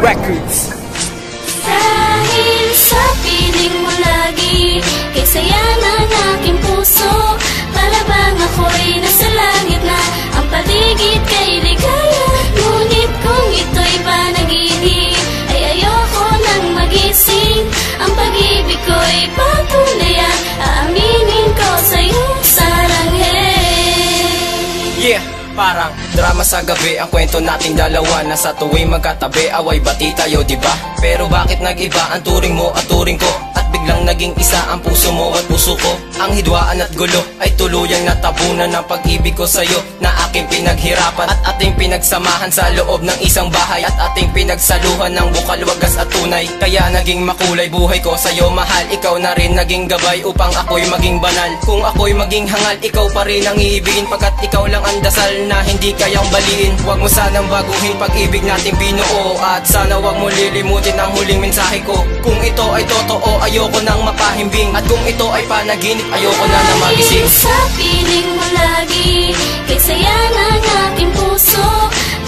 Records. Dahil sa piling mo lagi, kay saya ng aking puso. Para bang ako'y nasa langit na, ang paligid kay ligaya. Ngunit kung ito'y panaginip, ay ayoko nang magising. Ang pag-ibig ko'y patuloy at aaminin ko sa'yo saranghel. Yeah, parang drama sa gabi ang kwento nating dalawa, na sa tuwing magkatabi away bati tayo, diba? Pero bakit nag-iba ang turing mo at turing ko, at biglang naging isa ang puso mo at puso ko? Ang hidwaan at gulo ay tuluyang natabunan ng pag-ibig ko sa'yo, na aking pinaghirapan at ating pinagsamahan sa loob ng isang bahay, at ating pinagsaluhan ng bukal, wagas at tunay. Kaya naging makulay buhay ko sa'yo, mahal. Ikaw na rin naging gabay upang ako'y maging banal. Kung ako'y maging hangal, ikaw pa rin ang iibigin, pagkat ikaw lang ang dasal na hindi kayang baliin. Huwag mo sanang baguhin pag-ibig nating binuo, at sana huwag mo lilimutin ang huling mensahe ko. Kung ito ay totoo, ayoko nang mapahimbing, at kung ito ay panaginip, ayoko na magising. Dahil sa piling mo lagi, kay saya ng aking puso.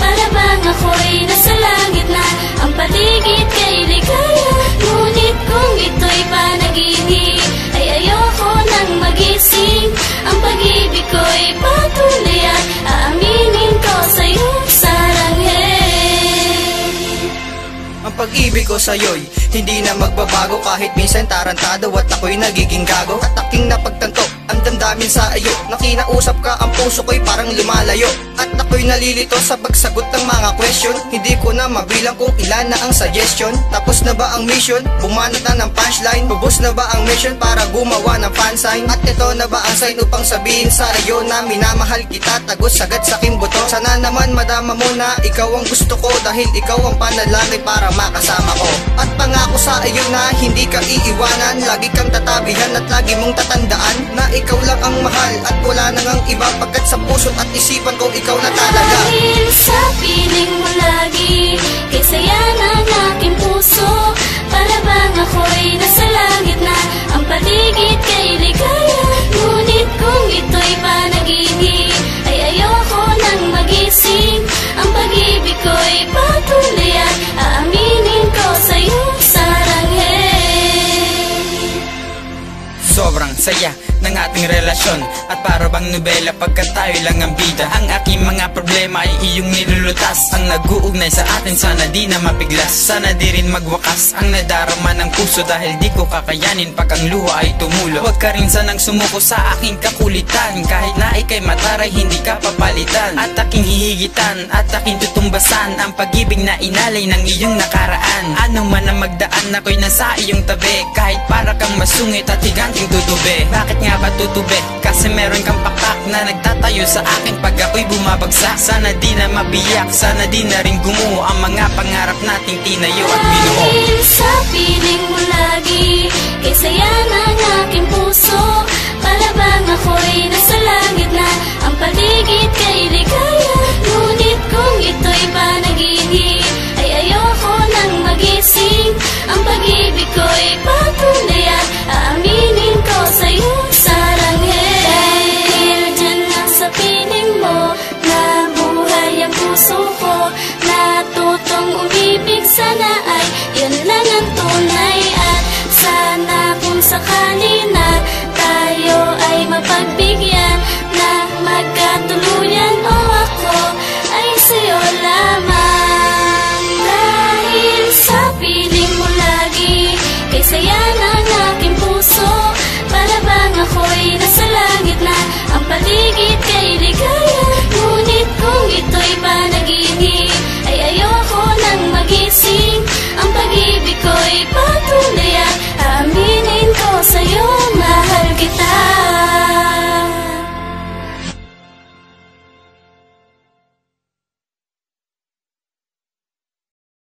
Para bang ako'y nasa langit na, ang paligid kay ligaya. Ngunit kung ito'y panaginip, ay ayoko nang magising. Ang pag-ibig ko'y patuloy at aaminin ko sa'yo saranghel. Ang pag-ibig ko sa'yo'y hindi na magbabago, kahit minsan tarantado at ako'y nagiging gago. At aking napagtanto ang damdamin sa iyo, na kinausap ka ang puso ko'y parang lumalayo. At ako'y nalilito sa pagsagot ng mga question, hindi ko na mabilang kung ilan na ang suggestion. Tapos na ba ang mission? Bumanat na ng punchline. Bubos na ba ang mission para gumawa ng fansign? At ito na ba ang sign upang sabihin sa iyo na minamahal kita, tagos sagad sa aking buto? Sana naman madama mo na ikaw ang gusto ko, dahil ikaw ang panalangin para makasama ko. At pangako sa iyo na hindi ka iiwanan, lagi kang tatabihan at lagi mong tatandaan na ikaw lang ang mahal at wala nang ang iba, pagkat sa puso at isipan ko ikaw na talaga. Dahil sa piling mo lagi, kay saya ng aking puso. Para bang ako'y nasa langit na, ang paligid kay ligaya. Ngunit kung ito'y panaginip, ay ayoko nang magising. Ang pag-ibig ko'y patuloy at aaminin ko sa'yo saranghel. Sobrang saya ng ating relasyon, at para bang nobela pagkat tayo lang ang bida. Ang aking mga problema ay iyong nilulutas, ang nag-uugnay sa atin sana di na mapiglas. Sana di rin magwakas ang nadarama ng puso, dahil di ko kakayanin pag ang luha ay tumulo. Huwag ka rin sanang sumuko sa aking kakulitan, kahit na ikay mataray hindi ka papalitan. At aking hihigitan at aking tutumbasan ang pag-ibig na inalay ng iyong nakaraan. Anong man ang magdaan, ako'y nasa iyong tabi, kahit para kang masungit at higanting tutube. Bakit nga ba tutube? Kasi meron kang pakpak na nagtatayo sa akin pag ako'y bumabagsak. Sana di na mabiyak, sana di na rin gumuho ang mga pangarap nating tinayo at binuo. Dahil sa piling mo lagi, kay saya ng aking puso. Para bang ako'y nasa langit na, ang paligid kay ligaya. Ngunit kung ito'y panaginip, ay ayoko nang magising. Ang pag-ibig ko'y patuloy at aaminin ko sa'yo saranghel. Dahil dyan lang sa piling mo, nabuhay ang puso ko. Natutong umibig, sana ay yun lang ang tunay. At sana kung sakali na